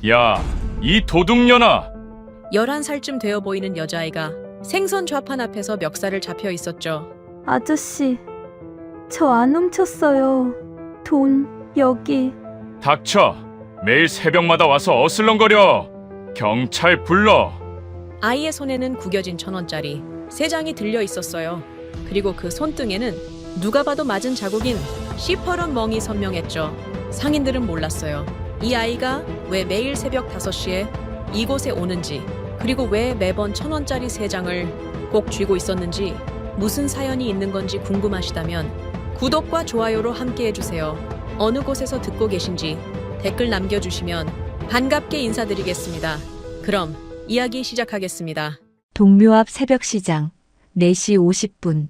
야, 이 도둑년아! 11살쯤 되어 보이는 여자아이가 생선 좌판 앞에서 멱살을 잡혀 있었죠. 아저씨, 저 안 훔쳤어요. 돈, 여기. 닥쳐! 매일 새벽마다 와서 어슬렁거려! 경찰 불러! 아이의 손에는 구겨진 1,000원짜리 3장이 들려 있었어요. 그리고 그 손등에는 누가 봐도 맞은 자국인 시퍼런 멍이 선명했죠. 상인들은 몰랐어요. 이 아이가 왜 매일 새벽 5시에 이곳에 오는지, 그리고 왜 매번 1,000원짜리 3장을 꼭 쥐고 있었는지, 무슨 사연이 있는 건지 궁금하시다면 구독과 좋아요로 함께 해주세요. 어느 곳에서 듣고 계신지 댓글 남겨주시면 반갑게 인사드리겠습니다. 그럼 이야기 시작하겠습니다. 동묘 앞 새벽시장 4시 50분.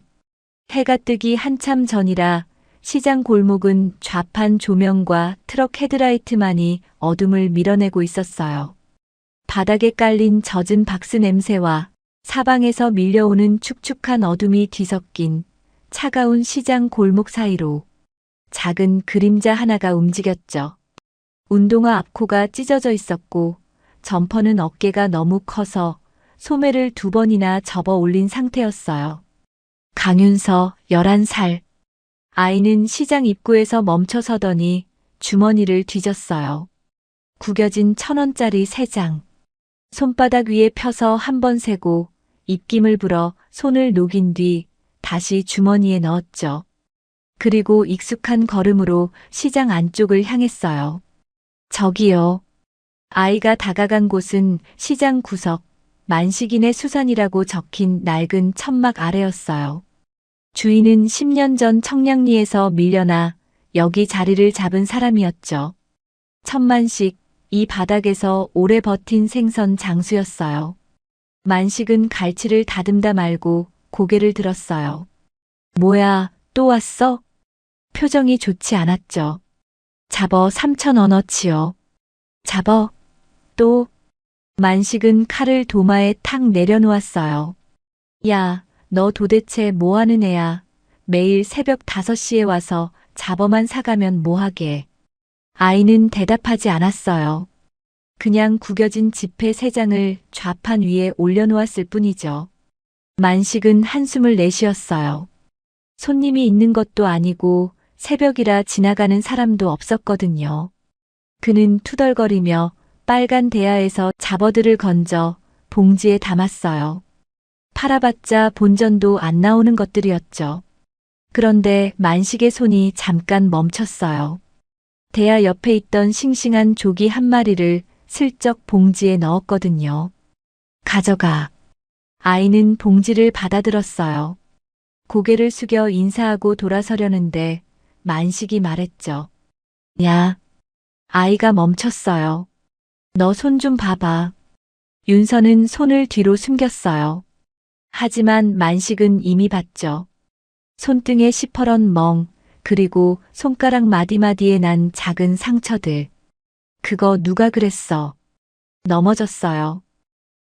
해가 뜨기 한참 전이라 시장 골목은 좌판 조명과 트럭 헤드라이트만이 어둠을 밀어내고 있었어요. 바닥에 깔린 젖은 박스 냄새와 사방에서 밀려오는 축축한 어둠이 뒤섞인 차가운 시장 골목 사이로 작은 그림자 하나가 움직였죠. 운동화 앞코가 찢어져 있었고 점퍼는 어깨가 너무 커서 소매를 2번이나 접어 올린 상태였어요. 강윤서 11살. 아이는 시장 입구에서 멈춰 서더니 주머니를 뒤졌어요. 구겨진 1,000원짜리 3장. 손바닥 위에 펴서 한 번 세고 입김을 불어 손을 녹인 뒤 다시 주머니에 넣었죠. 그리고 익숙한 걸음으로 시장 안쪽을 향했어요. 저기요. 아이가 다가간 곳은 시장 구석, 만식인의 수산이라고 적힌 낡은 천막 아래였어요. 주인은 10년 전 청량리에서 밀려나 여기 자리를 잡은 사람이었죠. 천만식, 이 바닥에서 오래 버틴 생선 장수였어요. 만식은 갈치를 다듬다 말고 고개를 들었어요. 뭐야, 또 왔어? 표정이 좋지 않았죠. 잡어 3,000원어치요. 잡어? 또? 만식은 칼을 도마에 탁 내려놓았어요. 야, 너 도대체 뭐하는 애야? 매일 새벽 5시에 와서 잡어만 사가면 뭐하게? 아이는 대답하지 않았어요. 그냥 구겨진 지폐 3장을 좌판 위에 올려놓았을 뿐이죠. 만식은 한숨을 내쉬었어요. 손님이 있는 것도 아니고 새벽이라 지나가는 사람도 없었거든요. 그는 투덜거리며 빨간 대야에서 잡어들을 건져 봉지에 담았어요. 팔아봤자 본전도 안 나오는 것들이었죠. 그런데 만식의 손이 잠깐 멈췄어요. 대야 옆에 있던 싱싱한 조기 한 마리를 슬쩍 봉지에 넣었거든요. 가져가. 아이는 봉지를 받아들었어요. 고개를 숙여 인사하고 돌아서려는데 만식이 말했죠. 야. 아이가 멈췄어요. 너 손 좀 봐봐. 윤서는 손을 뒤로 숨겼어요. 하지만 만식은 이미 봤죠. 손등에 시퍼런 멍, 그리고 손가락 마디마디에 난 작은 상처들. 그거 누가 그랬어? 넘어졌어요.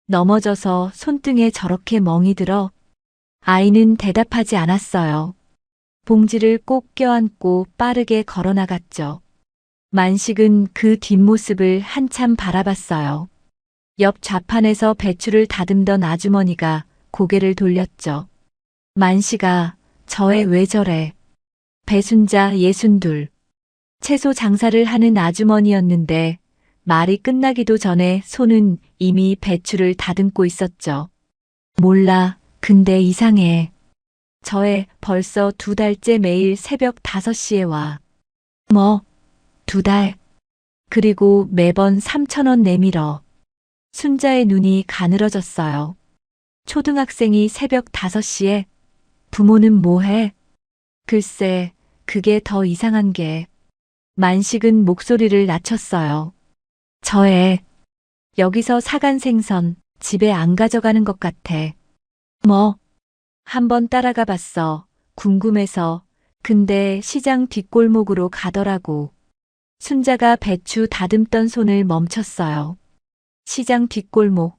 넘어져서 손등에 저렇게 멍이 들어? 아이는 대답하지 않았어요. 봉지를 꼭 껴안고 빠르게 걸어나갔죠. 만식은 그 뒷모습을 한참 바라봤어요. 옆 좌판에서 배추를 다듬던 아주머니가 고개를 돌렸죠. 만식아, 저 애 왜 저래? 배순자 62. 채소 장사를 하는 아주머니였는데 말이 끝나기도 전에 손은 이미 배추를 다듬고 있었죠. 몰라, 근데 이상해. 저 애 벌써 2달째 매일 새벽 5시에 와. 뭐? 2달. 그리고 매번 3,000원 내밀어. 순자의 눈이 가늘어졌어요. 초등학생이 새벽 5시에? 부모는 뭐해? 글쎄, 그게 더 이상한 게. 만식은 목소리를 낮췄어요. 저 애, 여기서 사간 생선 집에 안 가져가는 것 같아. 뭐? 한번 따라가 봤어. 궁금해서. 근데 시장 뒷골목으로 가더라고. 순자가 배추 다듬던 손을 멈췄어요. 시장 뒷골목.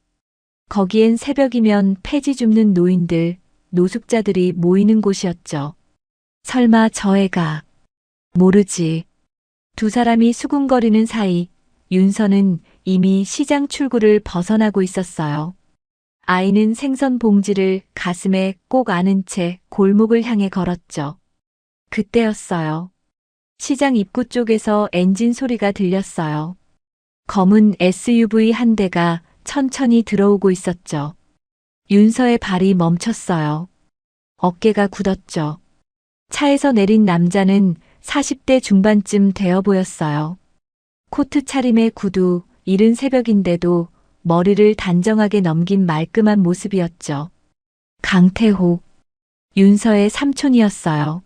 거기엔 새벽이면 폐지 줍는 노인들, 노숙자들이 모이는 곳이었죠. 설마 저 애가. 모르지. 두 사람이 수군거리는 사이 윤서는 이미 시장 출구를 벗어나고 있었어요. 아이는 생선 봉지를 가슴에 꼭 안은 채 골목을 향해 걸었죠. 그때였어요. 시장 입구 쪽에서 엔진 소리가 들렸어요. 검은 SUV 한 대가 천천히 들어오고 있었죠. 윤서의 발이 멈췄어요. 어깨가 굳었죠. 차에서 내린 남자는 40대 중반쯤 되어 보였어요. 코트 차림의 구두, 이른 새벽인데도 머리를 단정하게 넘긴 말끔한 모습이었죠. 강태호, 윤서의 삼촌이었어요.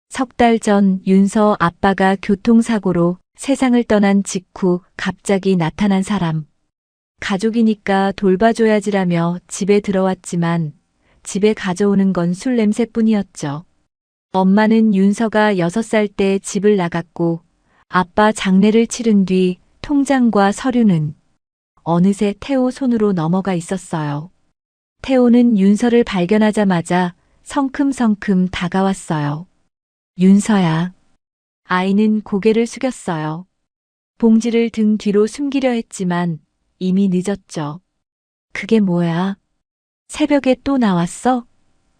석 달 전 윤서 아빠가 교통사고로 세상을 떠난 직후 갑자기 나타난 사람. 가족이니까 돌봐줘야지라며 집에 들어왔지만 집에 가져오는 건 술 냄새뿐이었죠. 엄마는 윤서가 6살 때 집을 나갔고 아빠 장례를 치른 뒤 통장과 서류는 어느새 태호 손으로 넘어가 있었어요. 태호는 윤서를 발견하자마자 성큼성큼 다가왔어요. 윤서야. 아이는 고개를 숙였어요. 봉지를 등 뒤로 숨기려 했지만 이미 늦었죠. 그게 뭐야? 새벽에 또 나왔어?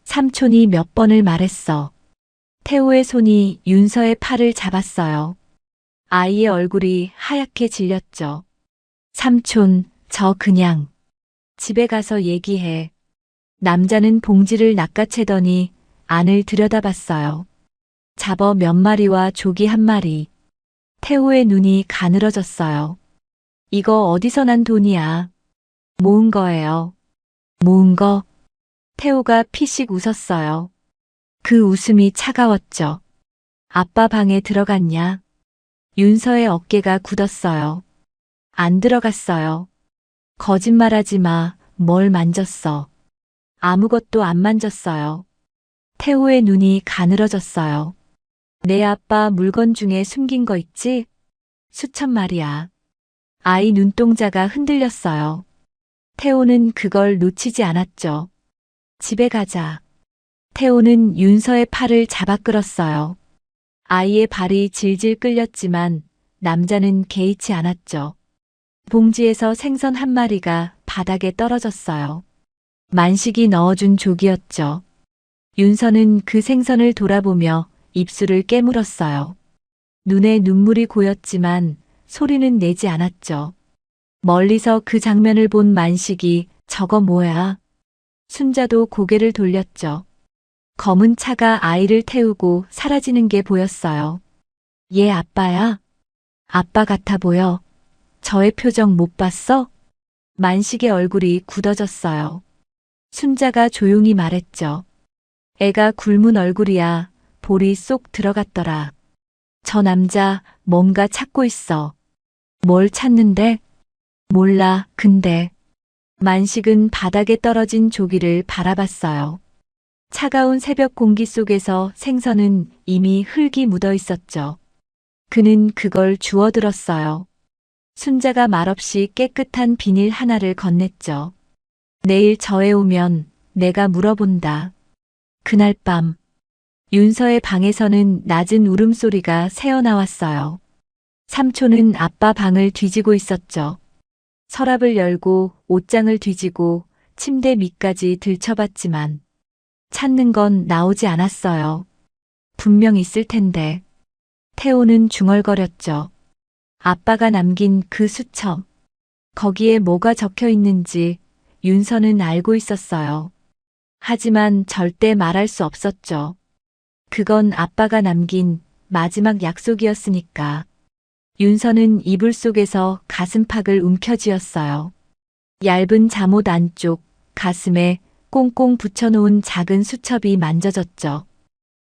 삼촌이 몇 번을 말했어. 태호의 손이 윤서의 팔을 잡았어요. 아이의 얼굴이 하얗게 질렸죠. 삼촌, 저 그냥 집에 가서 얘기해. 남자는 봉지를 낚아채더니 안을 들여다봤어요. 잡어 몇 마리와 조기 한 마리. 태호의 눈이 가늘어졌어요. 이거 어디서 난 돈이야? 모은 거예요. 모은 거? 태호가 피식 웃었어요. 그 웃음이 차가웠죠. 아빠 방에 들어갔냐? 윤서의 어깨가 굳었어요. 안 들어갔어요. 거짓말하지 마. 뭘 만졌어. 아무것도 안 만졌어요. 태호의 눈이 가늘어졌어요. 내 아빠 물건 중에 숨긴 거 있지? 수천 마리야. 아이 눈동자가 흔들렸어요. 태호는 그걸 놓치지 않았죠. 집에 가자. 태호는 윤서의 팔을 잡아 끌었어요. 아이의 발이 질질 끌렸지만 남자는 개의치 않았죠. 봉지에서 생선 한 마리가 바닥에 떨어졌어요. 만식이 넣어준 조기였죠. 윤서는 그 생선을 돌아보며 입술을 깨물었어요. 눈에 눈물이 고였지만 소리는 내지 않았죠. 멀리서 그 장면을 본 만식이 저거 뭐야? 순자도 고개를 돌렸죠. 검은 차가 아이를 태우고 사라지는 게 보였어요. 얘 아빠야? 아빠 같아 보여. 저의 표정 못 봤어? 만식의 얼굴이 굳어졌어요. 순자가 조용히 말했죠. 애가 굶은 얼굴이야. 볼이 쏙 들어갔더라. 저 남자 뭔가 찾고 있어. 뭘 찾는데? 몰라, 근데. 만식은 바닥에 떨어진 조기를 바라봤어요. 차가운 새벽 공기 속에서 생선은 이미 흙이 묻어 있었죠. 그는 그걸 주워들었어요. 순자가 말없이 깨끗한 비닐 하나를 건넸죠. 내일 저에 오면 내가 물어본다. 그날 밤 윤서의 방에서는 낮은 울음소리가 새어나왔어요. 삼촌은 아빠 방을 뒤지고 있었죠. 서랍을 열고 옷장을 뒤지고 침대 밑까지 들춰봤지만 찾는 건 나오지 않았어요. 분명 있을 텐데. 태호는 중얼거렸죠. 아빠가 남긴 그 수첩. 거기에 뭐가 적혀 있는지 윤서는 알고 있었어요. 하지만 절대 말할 수 없었죠. 그건 아빠가 남긴 마지막 약속이었으니까. 윤서는 이불 속에서 가슴팍을 움켜쥐었어요. 얇은 잠옷 안쪽 가슴에 꽁꽁 붙여놓은 작은 수첩이 만져졌죠.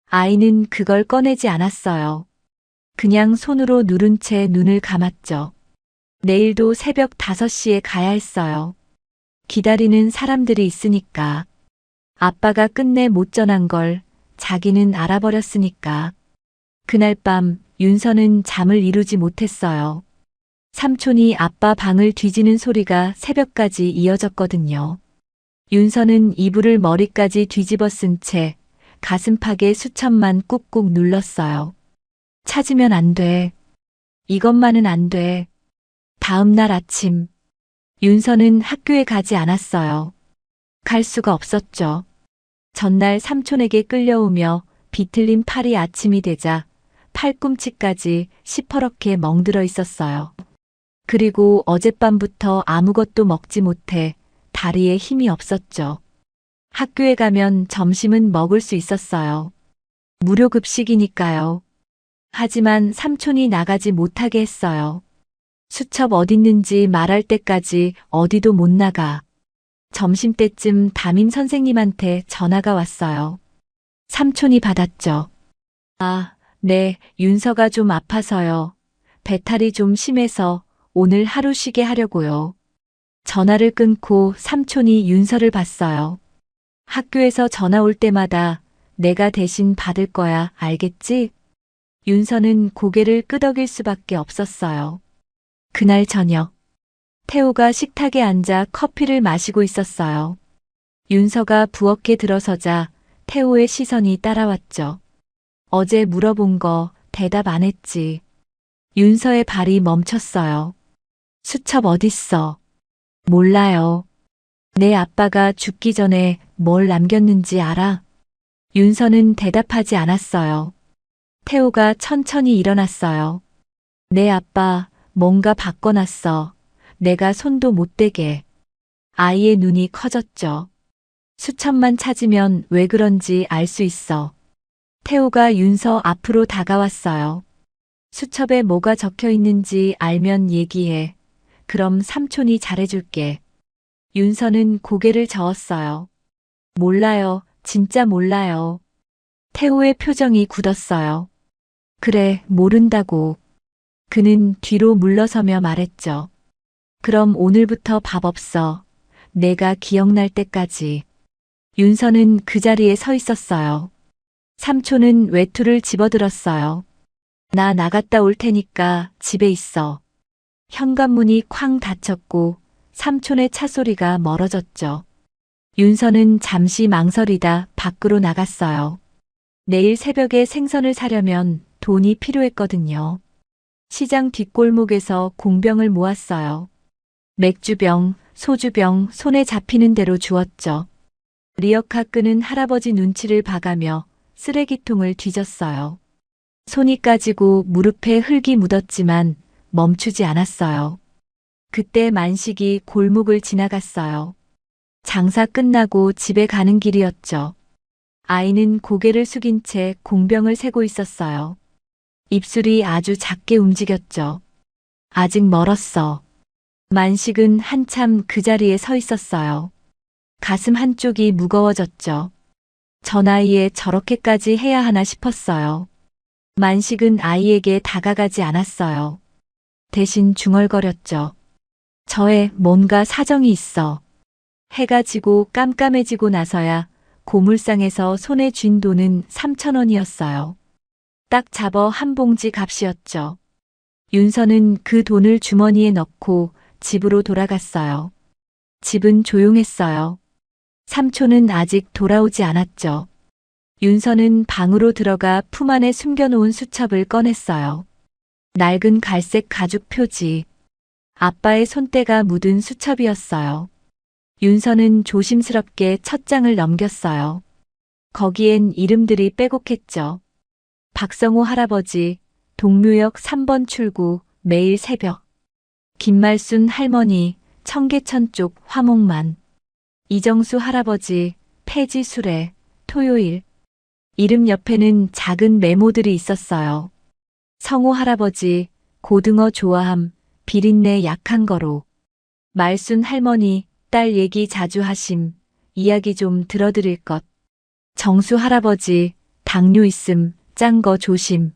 아이는 그걸 꺼내지 않았어요. 그냥 손으로 누른 채 눈을 감았죠. 내일도 새벽 5시에 가야 했어요. 기다리는 사람들이 있으니까. 아빠가 끝내 못 전한 걸 자기는 알아버렸으니까. 그날 밤 윤서는 잠을 이루지 못했어요. 삼촌이 아빠 방을 뒤지는 소리가 새벽까지 이어졌거든요. 윤서는 이불을 머리까지 뒤집어 쓴 채 가슴팍에 수첩만 꾹꾹 눌렀어요. 찾으면 안 돼. 이것만은 안 돼. 다음 날 아침, 윤서는 학교에 가지 않았어요. 갈 수가 없었죠. 전날 삼촌에게 끌려오며 비틀린 팔이 아침이 되자 팔꿈치까지 시퍼렇게 멍들어 있었어요. 그리고 어젯밤부터 아무것도 먹지 못해 다리에 힘이 없었죠. 학교에 가면 점심은 먹을 수 있었어요. 무료 급식이니까요. 하지만 삼촌이 나가지 못하게 했어요. 수첩 어딨는지 말할 때까지 어디도 못 나가. 점심때쯤 담임 선생님한테 전화가 왔어요. 삼촌이 받았죠. 아, 네, 윤서가 좀 아파서요. 배탈이 좀 심해서 오늘 하루 쉬게 하려고요. 전화를 끊고 삼촌이 윤서를 봤어요. 학교에서 전화 올 때마다 내가 대신 받을 거야, 알겠지? 윤서는 고개를 끄덕일 수밖에 없었어요. 그날 저녁, 태호가 식탁에 앉아 커피를 마시고 있었어요. 윤서가 부엌에 들어서자 태호의 시선이 따라왔죠. 어제 물어본 거 대답 안 했지. 윤서의 발이 멈췄어요. 수첩 어딨어? 몰라요. 내 아빠가 죽기 전에 뭘 남겼는지 알아? 윤서는 대답하지 않았어요. 태호가 천천히 일어났어요. 내 아빠 뭔가 바꿔놨어. 내가 손도 못 대게. 아이의 눈이 커졌죠. 수첩만 찾으면 왜 그런지 알 수 있어. 태호가 윤서 앞으로 다가왔어요. 수첩에 뭐가 적혀 있는지 알면 얘기해. 그럼 삼촌이 잘해줄게. 윤서는 고개를 저었어요. 몰라요. 진짜 몰라요. 태호의 표정이 굳었어요. 그래, 모른다고. 그는 뒤로 물러서며 말했죠. 그럼 오늘부터 밥 없어. 내가 기억날 때까지. 윤서는 그 자리에 서 있었어요. 삼촌은 외투를 집어들었어요. 나 나갔다 올 테니까 집에 있어. 현관문이 쾅 닫혔고 삼촌의 차 소리가 멀어졌죠. 윤서는 잠시 망설이다 밖으로 나갔어요. 내일 새벽에 생선을 사려면 돈이 필요했거든요. 시장 뒷골목에서 공병을 모았어요. 맥주병, 소주병 손에 잡히는 대로 주었죠. 리어카 끄는 할아버지 눈치를 봐가며 쓰레기통을 뒤졌어요. 손이 까지고 무릎에 흙이 묻었지만 멈추지 않았어요. 그때 만식이 골목을 지나갔어요. 장사 끝나고 집에 가는 길이었죠. 아이는 고개를 숙인 채 공병을 세고 있었어요. 입술이 아주 작게 움직였죠. 아직 멀었어. 만식은 한참 그 자리에 서 있었어요. 가슴 한쪽이 무거워졌죠. 저 나이에 저렇게까지 해야 하나 싶었어요. 만식은 아이에게 다가가지 않았어요. 대신 중얼거렸죠. 저에 뭔가 사정이 있어. 해가 지고 깜깜해지고 나서야 고물상에서 손에 쥔 돈은 3,000원이었어요. 딱 잡어 한 봉지 값이었죠. 윤서는 그 돈을 주머니에 넣고 집으로 돌아갔어요. 집은 조용했어요. 삼촌은 아직 돌아오지 않았죠. 윤서는 방으로 들어가 품 안에 숨겨놓은 수첩을 꺼냈어요. 낡은 갈색 가죽 표지. 아빠의 손때가 묻은 수첩이었어요. 윤서는 조심스럽게 첫 장을 넘겼어요. 거기엔 이름들이 빼곡했죠. 박성호 할아버지, 동묘역 3번 출구, 매일 새벽. 김말순 할머니, 청계천 쪽 화목만. 이정수 할아버지, 폐지 수레, 토요일. 이름 옆에는 작은 메모들이 있었어요. 성호 할아버지, 고등어 좋아함, 비린내 약한 거로. 말순 할머니, 딸 얘기 자주 하심, 이야기 좀 들어드릴 것. 정수 할아버지, 당뇨 있음, 짠 거 조심.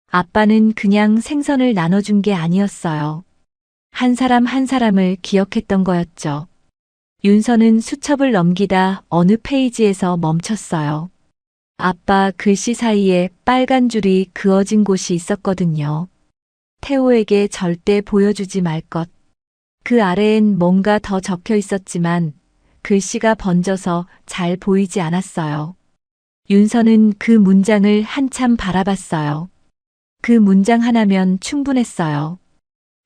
아빠는 그냥 생선을 나눠준 게 아니었어요. 한 사람 한 사람을 기억했던 거였죠. 윤서는 수첩을 넘기다 어느 페이지에서 멈췄어요. 아빠 글씨 사이에 빨간 줄이 그어진 곳이 있었거든요. 태호에게 절대 보여주지 말 것. 그 아래엔 뭔가 더 적혀 있었지만 글씨가 번져서 잘 보이지 않았어요. 윤서는 그 문장을 한참 바라봤어요. 그 문장 하나면 충분했어요.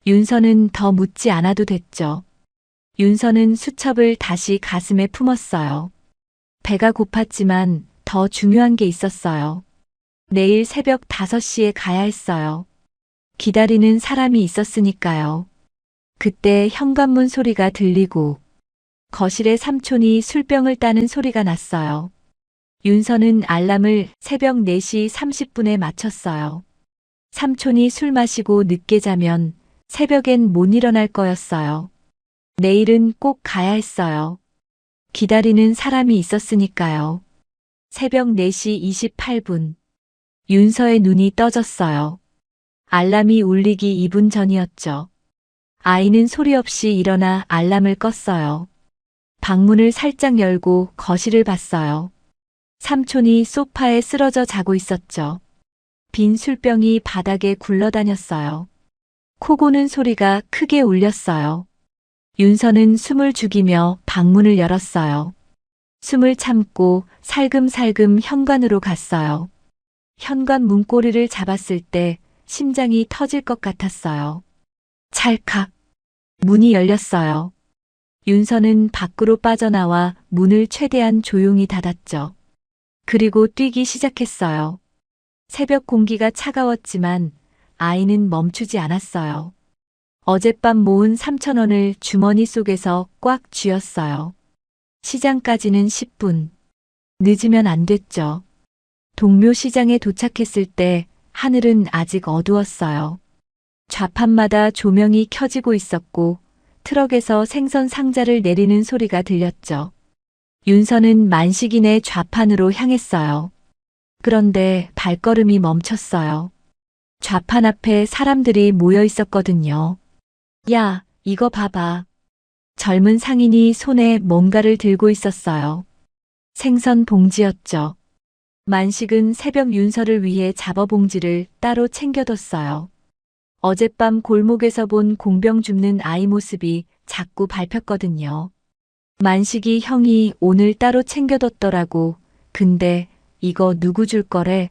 윤서는 더 묻지 않아도 됐죠. 윤서는 수첩을 다시 가슴에 품었어요. 배가 고팠지만 더 중요한 게 있었어요. 내일 새벽 5시에 가야 했어요. 기다리는 사람이 있었으니까요. 그때 현관문 소리가 들리고 거실에 삼촌이 술병을 따는 소리가 났어요. 윤서는 알람을 새벽 4시 30분에 맞췄어요. 삼촌이 술 마시고 늦게 자면 새벽엔 못 일어날 거였어요. 내일은 꼭 가야 했어요. 기다리는 사람이 있었으니까요. 새벽 4시 28분. 윤서의 눈이 떠졌어요. 알람이 울리기 2분 전이었죠. 아이는 소리 없이 일어나 알람을 껐어요. 방문을 살짝 열고 거실을 봤어요. 삼촌이 소파에 쓰러져 자고 있었죠. 빈 술병이 바닥에 굴러다녔어요. 코 고는 소리가 크게 울렸어요. 윤서는 숨을 죽이며 방문을 열었어요. 숨을 참고 살금살금 현관으로 갔어요. 현관 문고리를 잡았을 때 심장이 터질 것 같았어요. 찰칵. 문이 열렸어요. 윤서는 밖으로 빠져나와 문을 최대한 조용히 닫았죠. 그리고 뛰기 시작했어요. 새벽 공기가 차가웠지만 아이는 멈추지 않았어요. 어젯밤 모은 3,000원을 주머니 속에서 꽉 쥐었어요. 시장까지는 10분. 늦으면 안 됐죠. 동묘 시장에 도착했을 때 하늘은 아직 어두웠어요. 좌판마다 조명이 켜지고 있었고 트럭에서 생선 상자를 내리는 소리가 들렸죠. 윤서는 만식인의 좌판으로 향했어요. 그런데 발걸음이 멈췄어요. 좌판 앞에 사람들이 모여 있었거든요. 야, 이거 봐봐. 젊은 상인이 손에 뭔가를 들고 있었어요. 생선 봉지였죠. 만식은 새벽 윤서를 위해 잡어봉지를 따로 챙겨뒀어요. 어젯밤 골목에서 본 공병 줍는 아이 모습이 자꾸 밟혔거든요. 만식이 형이 오늘 따로 챙겨뒀더라고. 근데 이거 누구 줄 거래?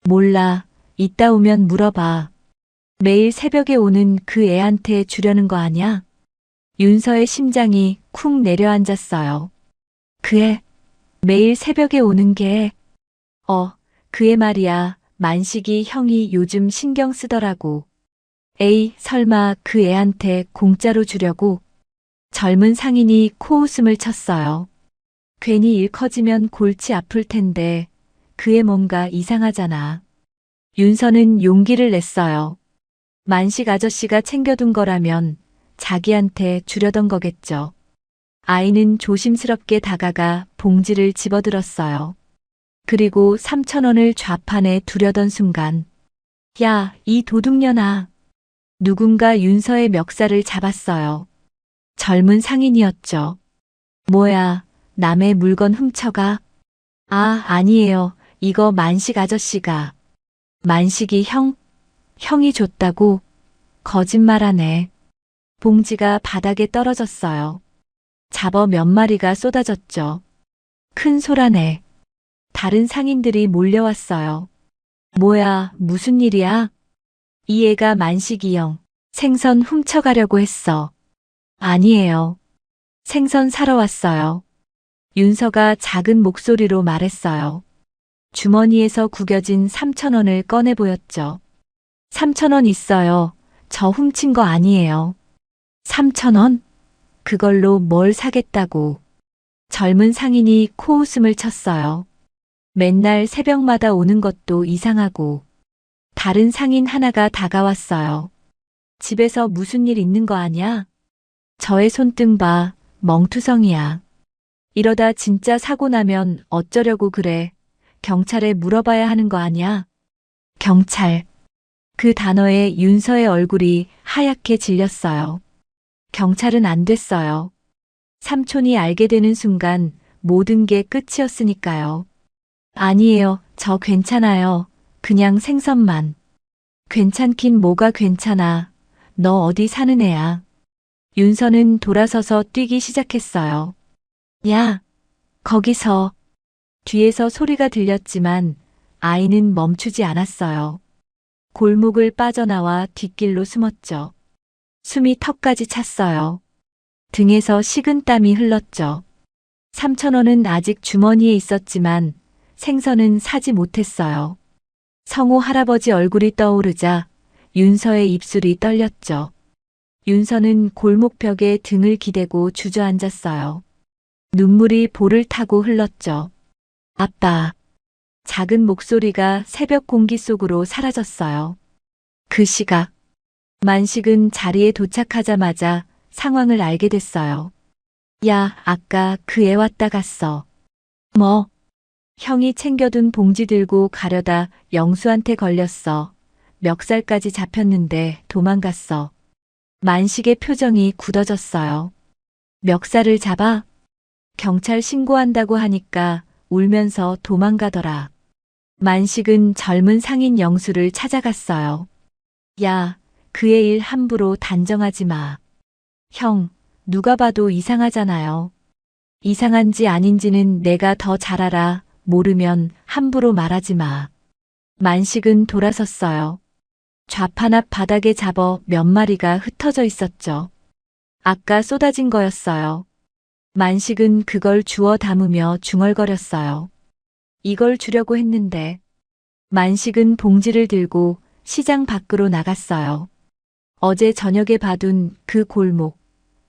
몰라. 이따 오면 물어봐. 매일 새벽에 오는 그 애한테 주려는 거 아냐? 윤서의 심장이 쿵 내려앉았어요. 그 애? 매일 새벽에 오는 게? 그 애 말이야. 만식이 형이 요즘 신경 쓰더라고. 에이, 설마 그 애한테 공짜로 주려고? 젊은 상인이 코웃음을 쳤어요. 괜히 일 커지면 골치 아플 텐데 그 애 뭔가 이상하잖아. 윤서는 용기를 냈어요. 만식 아저씨가 챙겨둔 거라면 자기한테 주려던 거겠죠. 아이는 조심스럽게 다가가 봉지를 집어들었어요. 그리고 3,000원을 좌판에 두려던 순간, 야, 이 도둑년아. 누군가 윤서의 멱살을 잡았어요. 젊은 상인이었죠. 뭐야, 남의 물건 훔쳐가? 아, 아니에요. 이거 만식 아저씨가. 만식이 형이 줬다고? 거짓말하네. 봉지가 바닥에 떨어졌어요. 잡어 몇 마리가 쏟아졌죠. 큰 소라네. 다른 상인들이 몰려왔어요. 뭐야, 무슨 일이야? 이 애가 만식이 형, 생선 훔쳐가려고 했어. 아니에요. 생선 사러 왔어요. 윤서가 작은 목소리로 말했어요. 주머니에서 구겨진 3,000원을 꺼내 보였죠. 3,000원 있어요. 저 훔친 거 아니에요. 3,000원? 그걸로 뭘 사겠다고. 젊은 상인이 코웃음을 쳤어요. 맨날 새벽마다 오는 것도 이상하고. 다른 상인 하나가 다가왔어요. 집에서 무슨 일 있는 거 아냐? 저의 손등 봐, 멍투성이야. 이러다 진짜 사고 나면 어쩌려고 그래. 경찰에 물어봐야 하는 거 아냐? 경찰. 그 단어에 윤서의 얼굴이 하얗게 질렸어요. 경찰은 안 됐어요. 삼촌이 알게 되는 순간 모든 게 끝이었으니까요. 아니에요. 저 괜찮아요. 그냥 생선만. 괜찮긴 뭐가 괜찮아. 너 어디 사는 애야? 윤서는 돌아서서 뛰기 시작했어요. 야, 거기서. 뒤에서 소리가 들렸지만 아이는 멈추지 않았어요. 골목을 빠져나와 뒷길로 숨었죠. 숨이 턱까지 찼어요. 등에서 식은땀이 흘렀죠. 3,000원은 아직 주머니에 있었지만 생선은 사지 못했어요. 성호 할아버지 얼굴이 떠오르자 윤서의 입술이 떨렸죠. 윤서는 골목벽에 등을 기대고 주저앉았어요. 눈물이 볼을 타고 흘렀죠. 아빠. 작은 목소리가 새벽 공기 속으로 사라졌어요. 그 시각. 만식은 자리에 도착하자마자 상황을 알게 됐어요. 야, 아까 그 애 왔다 갔어. 뭐? 형이 챙겨둔 봉지 들고 가려다 영수한테 걸렸어. 멱살까지 잡혔는데 도망갔어. 만식의 표정이 굳어졌어요. 멱살을 잡아? 경찰 신고한다고 하니까 울면서 도망가더라. 만식은 젊은 상인 영수를 찾아갔어요. 야, 그의 일 함부로 단정하지 마. 형, 누가 봐도 이상하잖아요. 이상한지 아닌지는 내가 더 잘 알아. 모르면 함부로 말하지 마. 만식은 돌아섰어요. 좌판 앞 바닥에 잡어 몇 마리가 흩어져 있었죠. 아까 쏟아진 거였어요. 만식은 그걸 주워 담으며 중얼거렸어요. 이걸 주려고 했는데. 만식은 봉지를 들고 시장 밖으로 나갔어요. 어제 저녁에 봐둔 그 골목,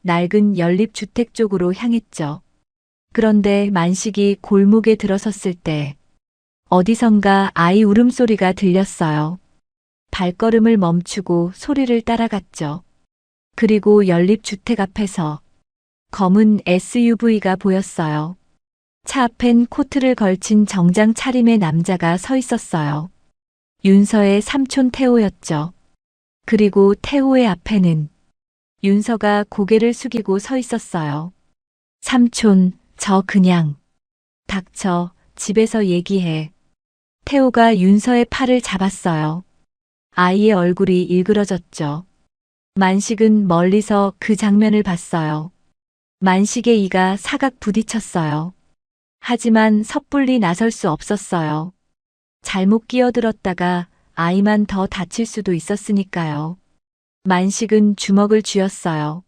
낡은 연립주택 쪽으로 향했죠. 그런데 만식이 골목에 들어섰을 때 어디선가 아이 울음소리가 들렸어요. 발걸음을 멈추고 소리를 따라갔죠. 그리고 연립주택 앞에서 검은 SUV가 보였어요. 차 앞엔 코트를 걸친 정장 차림의 남자가 서 있었어요. 윤서의 삼촌 태호였죠. 그리고 태호의 앞에는 윤서가 고개를 숙이고 서 있었어요. 삼촌, 저 그냥. 닥쳐, 집에서 얘기해. 태호가 윤서의 팔을 잡았어요. 아이의 얼굴이 일그러졌죠. 만식은 멀리서 그 장면을 봤어요. 만식의 이가 사각 부딪혔어요. 하지만 섣불리 나설 수 없었어요. 잘못 끼어들었다가 아이만 더 다칠 수도 있었으니까요. 만식은 주먹을 쥐었어요.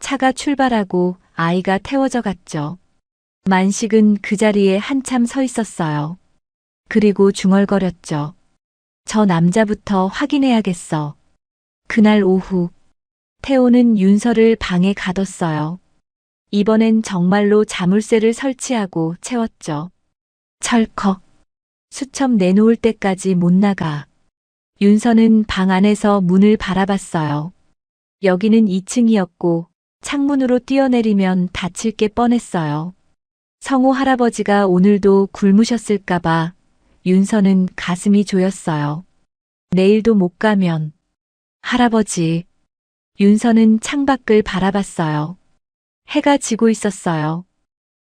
차가 출발하고 아이가 태워져 갔죠. 만식은 그 자리에 한참 서 있었어요. 그리고 중얼거렸죠. 저 남자부터 확인해야겠어. 그날 오후, 태호는 윤서를 방에 가뒀어요. 이번엔 정말로 자물쇠를 설치하고 채웠죠. 철컥. 수첩 내놓을 때까지 못 나가. 윤서는 방 안에서 문을 바라봤어요. 여기는 2층이었고 창문으로 뛰어내리면 다칠 게 뻔했어요. 성호 할아버지가 오늘도 굶으셨을까봐 윤서는 가슴이 조였어요. 내일도 못 가면. 할아버지. 윤서는 창밖을 바라봤어요. 해가 지고 있었어요.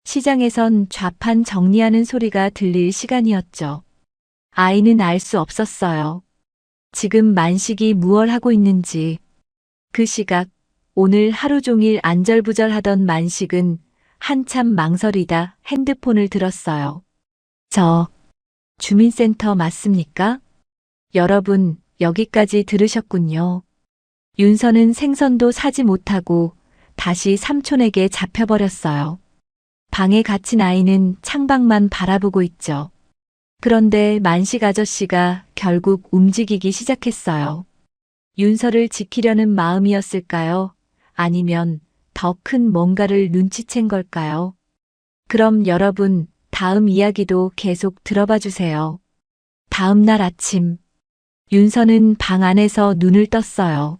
시장에선 좌판 정리하는 소리가 들릴 시간이었죠. 아이는 알 수 없었어요. 지금 만식이 무얼 하고 있는지. 그 시각, 오늘 하루 종일 안절부절하던 만식은 한참 망설이다 핸드폰을 들었어요. 저, 주민센터 맞습니까? 여러분, 여기까지 들으셨군요. 윤서는 생선도 사지 못하고 다시 삼촌에게 잡혀버렸어요. 방에 갇힌 아이는 창밖만 바라보고 있죠. 그런데 만식 아저씨가 결국 움직이기 시작했어요. 윤서를 지키려는 마음이었을까요? 아니면 더 큰 뭔가를 눈치챈 걸까요? 그럼 여러분, 다음 이야기도 계속 들어봐 주세요. 다음 날 아침, 윤서는 방 안에서 눈을 떴어요.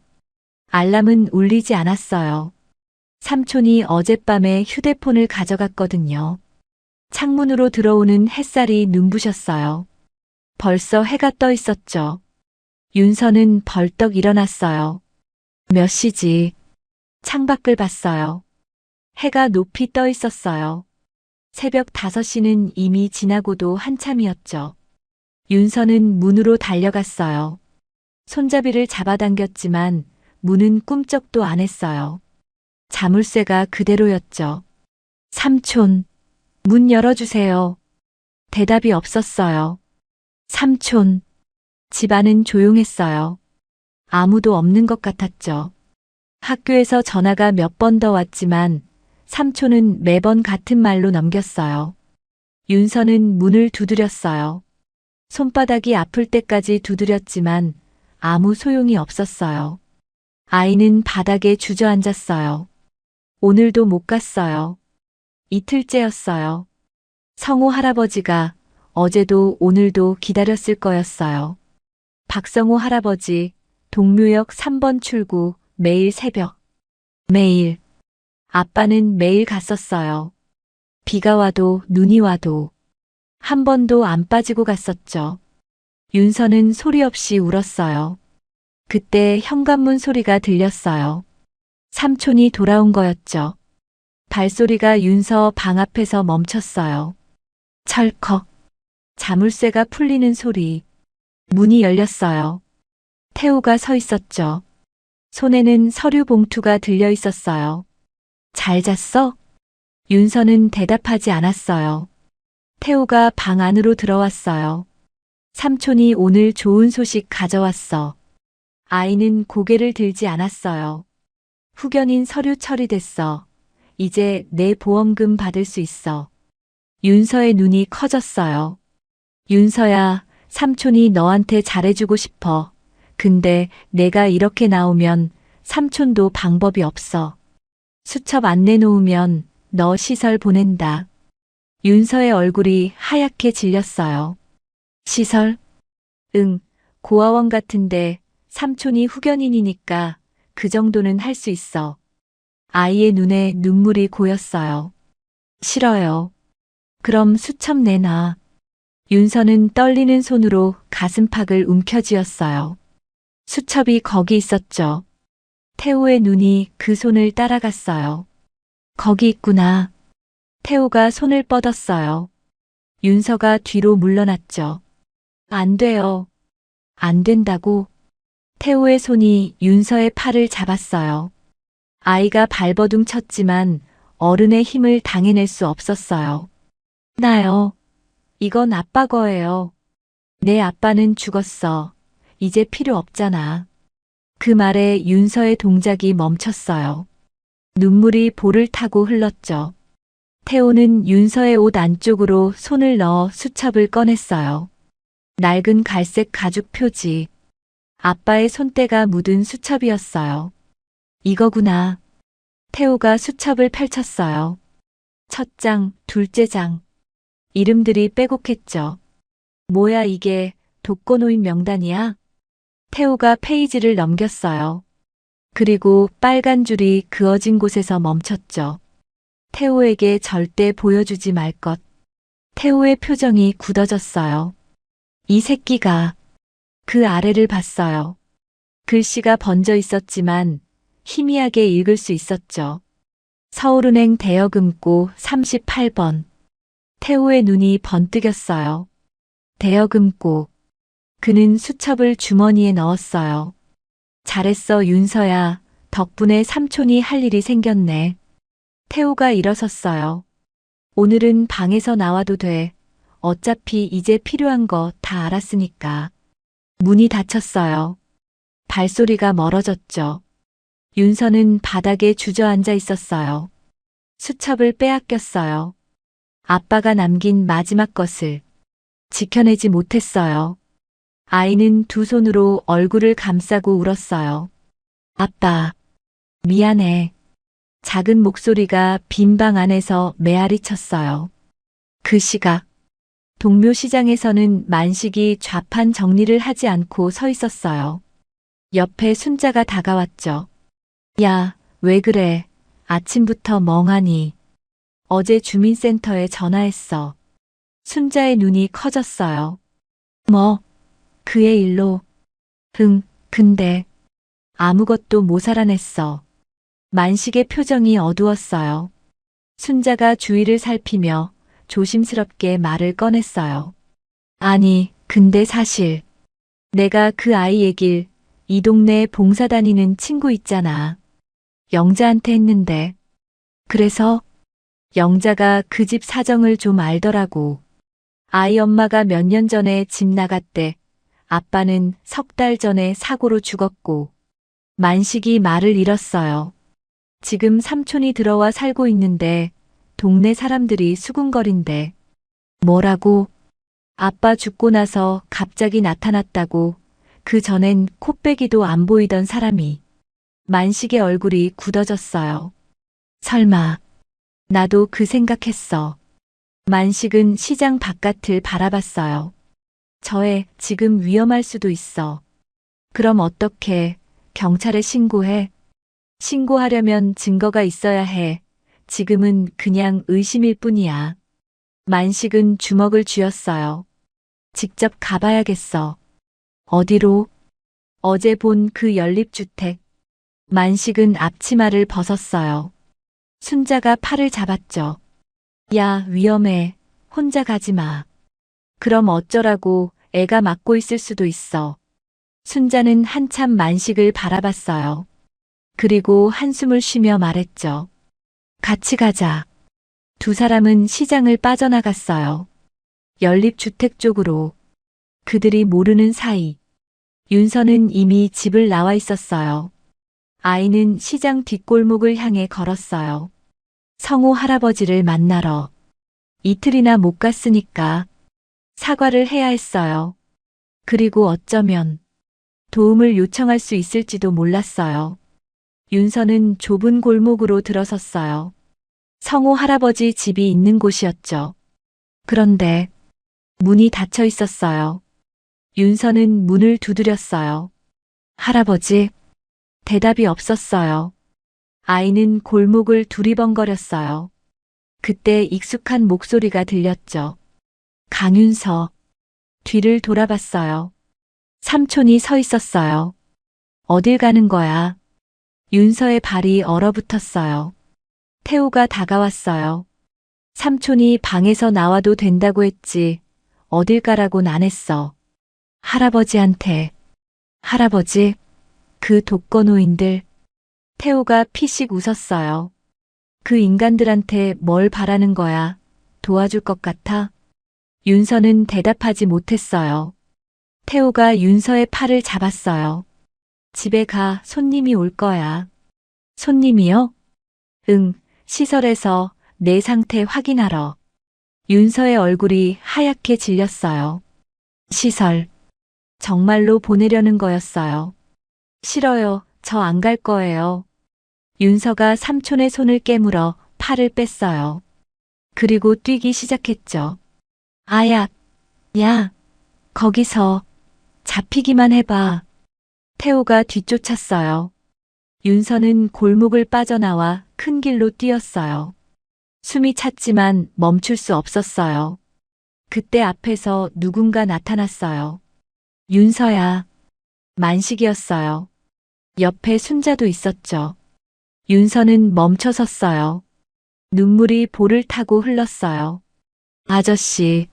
알람은 울리지 않았어요. 삼촌이 어젯밤에 휴대폰을 가져갔거든요. 창문으로 들어오는 햇살이 눈부셨어요. 벌써 해가 떠 있었죠. 윤서는 벌떡 일어났어요. 몇 시지? 창밖을 봤어요. 해가 높이 떠 있었어요. 새벽 5시는 이미 지나고도 한참이었죠. 윤서는 문으로 달려갔어요. 손잡이를 잡아당겼지만 문은 꿈쩍도 안 했어요. 자물쇠가 그대로였죠. 삼촌, 문 열어주세요. 대답이 없었어요. 삼촌, 집 안은 조용했어요. 아무도 없는 것 같았죠. 학교에서 전화가 몇 번 더 왔지만 삼촌은 매번 같은 말로 넘겼어요. 윤서는 문을 두드렸어요. 손바닥이 아플 때까지 두드렸지만 아무 소용이 없었어요. 아이는 바닥에 주저앉았어요. 오늘도 못 갔어요. 이틀째였어요. 성호 할아버지가 어제도 오늘도 기다렸을 거였어요. 박성호 할아버지, 동묘역 3번 출구, 매일 새벽. 매일. 아빠는 매일 갔었어요. 비가 와도 눈이 와도. 한 번도 안 빠지고 갔었죠. 윤서는 소리 없이 울었어요. 그때 현관문 소리가 들렸어요. 삼촌이 돌아온 거였죠. 발소리가 윤서 방 앞에서 멈췄어요. 철컥. 자물쇠가 풀리는 소리. 문이 열렸어요. 태호가 서 있었죠. 손에는 서류 봉투가 들려 있었어요. 잘 잤어? 윤서는 대답하지 않았어요. 태호가 방 안으로 들어왔어요. 삼촌이 오늘 좋은 소식 가져왔어. 아이는 고개를 들지 않았어요. 후견인 서류 처리됐어. 이제 내 보험금 받을 수 있어. 윤서의 눈이 커졌어요. 윤서야, 삼촌이 너한테 잘해주고 싶어. 근데 내가 이렇게 나오면 삼촌도 방법이 없어. 수첩 안 내놓으면 너 시설 보낸다. 윤서의 얼굴이 하얗게 질렸어요. 시설? 응, 고아원 같은데 삼촌이 후견인이니까 그 정도는 할 수 있어. 아이의 눈에 눈물이 고였어요. 싫어요. 그럼 수첩 내놔. 윤서는 떨리는 손으로 가슴팍을 움켜쥐었어요. 수첩이 거기 있었죠. 태호의 눈이 그 손을 따라갔어요. 거기 있구나. 태호가 손을 뻗었어요. 윤서가 뒤로 물러났죠. 안 돼요. 안 된다고. 태호의 손이 윤서의 팔을 잡았어요. 아이가 발버둥 쳤지만 어른의 힘을 당해낼 수 없었어요. 나요. 이건 아빠 거예요. 내 아빠는 죽었어. 이제 필요 없잖아. 그 말에 윤서의 동작이 멈췄어요. 눈물이 볼을 타고 흘렀죠. 태호는 윤서의 옷 안쪽으로 손을 넣어 수첩을 꺼냈어요. 낡은 갈색 가죽 표지. 아빠의 손때가 묻은 수첩이었어요. 이거구나. 태호가 수첩을 펼쳤어요. 첫 장, 둘째 장. 이름들이 빼곡했죠. 뭐야 이게, 독거노인 명단이야? 태호가 페이지를 넘겼어요. 그리고 빨간 줄이 그어진 곳에서 멈췄죠. 태호에게 절대 보여주지 말 것. 태호의 표정이 굳어졌어요. 이 새끼가. 그 아래를 봤어요. 글씨가 번져 있었지만 희미하게 읽을 수 있었죠. 서울은행 대여금고 38번. 태호의 눈이 번뜩였어요. 대여금고. 그는 수첩을 주머니에 넣었어요. 잘했어 윤서야. 덕분에 삼촌이 할 일이 생겼네. 태호가 일어섰어요. 오늘은 방에서 나와도 돼. 어차피 이제 필요한 거 다 알았으니까. 문이 닫혔어요. 발소리가 멀어졌죠. 윤서는 바닥에 주저앉아 있었어요. 수첩을 빼앗겼어요. 아빠가 남긴 마지막 것을 지켜내지 못했어요. 아이는 두 손으로 얼굴을 감싸고 울었어요. 아빠, 미안해. 작은 목소리가 빈 방 안에서 메아리 쳤어요. 그 시각, 동묘시장에서는 만식이 좌판 정리를 하지 않고 서 있었어요. 옆에 순자가 다가왔죠. 야, 왜 그래? 아침부터 멍하니. 어제 주민센터에 전화했어. 순자의 눈이 커졌어요. 뭐? 그의 일로. 응, 근데 아무것도 못 알아냈어. 만식의 표정이 어두웠어요. 순자가 주위를 살피며 조심스럽게 말을 꺼냈어요. 아니, 근데 사실 내가 그 아이 얘길 이 동네에 봉사 다니는 친구 있잖아. 영자한테 했는데. 그래서 영자가 그 집 사정을 좀 알더라고. 아이 엄마가 몇 년 전에 집 나갔대. 아빠는 석 달 전에 사고로 죽었고 만식이 말을 잃었어요. 지금 삼촌이 들어와 살고 있는데 동네 사람들이 수군거린대. 뭐라고? 아빠 죽고 나서 갑자기 나타났다고. 그 전엔 코빼기도 안 보이던 사람이. 만식의 얼굴이 굳어졌어요. 설마. 나도 그 생각했어. 만식은 시장 바깥을 바라봤어요. 저애 지금 위험할 수도 있어. 그럼 어떻게? 경찰에 신고해? 신고하려면 증거가 있어야 해. 지금은 그냥 의심일 뿐이야. 만식은 주먹을 쥐었어요. 직접 가봐야겠어. 어디로? 어제 본 그 연립주택. 만식은 앞치마를 벗었어요. 순자가 팔을 잡았죠. 야, 위험해. 혼자 가지 마. 그럼 어쩌라고. 애가 맡고 있을 수도 있어. 순자는 한참 만식을 바라봤어요. 그리고 한숨을 쉬며 말했죠. 같이 가자. 두 사람은 시장을 빠져나갔어요. 연립주택 쪽으로. 그들이 모르는 사이. 윤서는 이미 집을 나와 있었어요. 아이는 시장 뒷골목을 향해 걸었어요. 성호 할아버지를 만나러. 이틀이나 못 갔으니까 사과를 해야 했어요. 그리고 어쩌면 도움을 요청할 수 있을지도 몰랐어요. 윤서는 좁은 골목으로 들어섰어요. 성호 할아버지 집이 있는 곳이었죠. 그런데 문이 닫혀 있었어요. 윤서는 문을 두드렸어요. 할아버지, 대답이 없었어요. 아이는 골목을 두리번거렸어요. 그때 익숙한 목소리가 들렸죠. 강윤서. 뒤를 돌아봤어요. 삼촌이 서 있었어요. 어딜 가는 거야? 윤서의 발이 얼어붙었어요. 태우가 다가왔어요. 삼촌이 방에서 나와도 된다고 했지. 어딜 가라곤 안 했어. 할아버지한테. 할아버지, 그 독거노인들. 태우가 피식 웃었어요. 그 인간들한테 뭘 바라는 거야? 도와줄 것 같아? 윤서는 대답하지 못했어요. 태우가 윤서의 팔을 잡았어요. 집에 가, 손님이 올 거야. 손님이요? 응, 시설에서 내 상태 확인하러. 윤서의 얼굴이 하얗게 질렸어요. 시설. 정말로 보내려는 거였어요. 싫어요. 저 안 갈 거예요. 윤서가 삼촌의 손을 깨물어 팔을 뺐어요. 그리고 뛰기 시작했죠. 아야, 야, 거기서 잡히기만 해봐. 태호가 뒤쫓았어요. 윤서는 골목을 빠져나와 큰 길로 뛰었어요. 숨이 찼지만 멈출 수 없었어요. 그때 앞에서 누군가 나타났어요. 윤서야. 만식이었어요. 옆에 순자도 있었죠. 윤서는 멈춰 섰어요. 눈물이 볼을 타고 흘렀어요. 아저씨.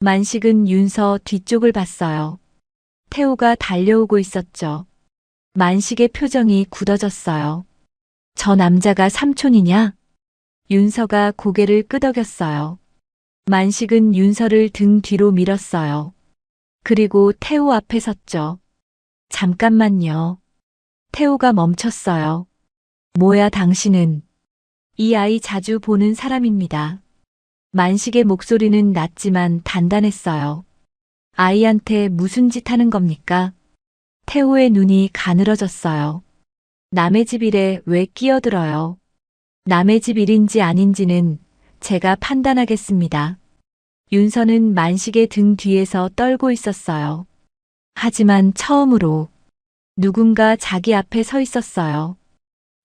만식은 윤서 뒤쪽을 봤어요. 태호가 달려오고 있었죠. 만식의 표정이 굳어졌어요. 저 남자가 삼촌이냐? 윤서가 고개를 끄덕였어요. 만식은 윤서를 등 뒤로 밀었어요. 그리고 태호 앞에 섰죠. 잠깐만요. 태호가 멈췄어요. 뭐야 당신은? 이 아이 자주 보는 사람입니다. 만식의 목소리는 낮지만 단단했어요. 아이한테 무슨 짓 하는 겁니까? 태호의 눈이 가늘어졌어요. 남의 집 일에 왜 끼어들어요? 남의 집 일인지 아닌지는 제가 판단하겠습니다. 윤서는 만식의 등 뒤에서 떨고 있었어요. 하지만 처음으로 누군가 자기 앞에 서 있었어요.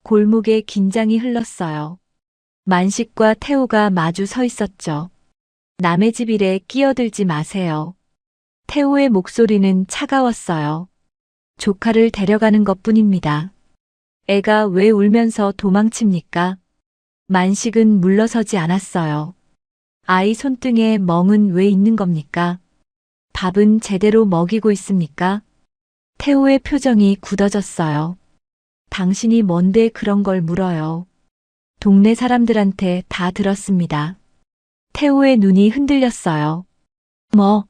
골목에 긴장이 흘렀어요. 만식과 태호가 마주 서 있었죠. 남의 집 일에 끼어들지 마세요. 태호의 목소리는 차가웠어요. 조카를 데려가는 것뿐입니다. 애가 왜 울면서 도망칩니까? 만식은 물러서지 않았어요. 아이 손등에 멍은 왜 있는 겁니까? 밥은 제대로 먹이고 있습니까? 태호의 표정이 굳어졌어요. 당신이 뭔데 그런 걸 물어요. 동네 사람들한테 다 들었습니다. 태호의 눈이 흔들렸어요. 뭐?